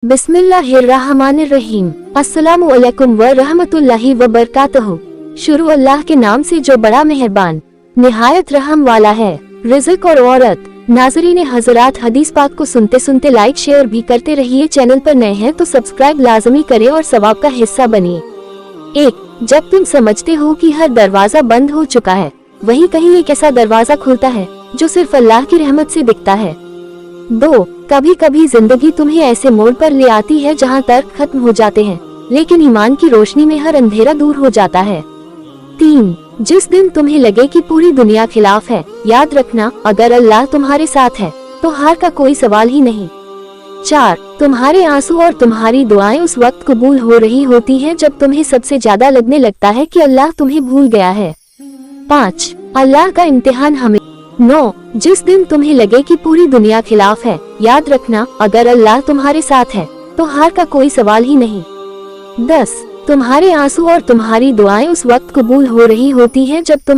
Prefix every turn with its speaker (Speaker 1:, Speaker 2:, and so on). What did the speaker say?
Speaker 1: बिस्मिल्लाहिर्रहमानिर्रहीम। अस्सलामु अलैकुम व रहमतुल्लाहि व बरकातहू। शुरू अल्लाह के नाम से जो बड़ा मेहरबान निहायत रहम वाला है। रिज़्क और औरत। नाज़रीन हज़रात, हदीस पाक को सुनते सुनते लाइक शेयर भी करते रहिए। चैनल पर नए हैं तो सब्सक्राइब लाजमी करें और सवाब का हिस्सा बनिए। 1. जब तुम समझते हो कि हर दरवाजा बंद हो चुका है, वहीं कहीं एक ऐसा दरवाजा खुलता है जो सिर्फ अल्लाह की रहमत से दिखता है। 2. कभी कभी जिंदगी तुम्हें ऐसे मोड़ पर ले आती है जहां तर्क खत्म हो जाते हैं, लेकिन ईमान की रोशनी में हर अंधेरा दूर हो जाता है। 3. जिस दिन तुम्हें लगे कि पूरी दुनिया खिलाफ है, याद रखना अगर अल्लाह तुम्हारे साथ है तो हार का कोई सवाल ही नहीं। 4. तुम्हारे आंसू और तुम्हारी दुआएं उस वक्त कबूल हो रही होती हैं जब तुम्हें सबसे ज्यादा लगने लगता है कि अल्लाह तुम्हें भूल गया है। 5. अल्लाह का इम्तिहान हमें। 9. जिस दिन तुम्हें लगे कि पूरी दुनिया खिलाफ है, याद रखना अगर अल्लाह तुम्हारे साथ है तो हार का कोई सवाल ही नहीं। 10. तुम्हारे आंसू और तुम्हारी दुआएं उस वक्त कबूल हो रही होती हैं जब तुम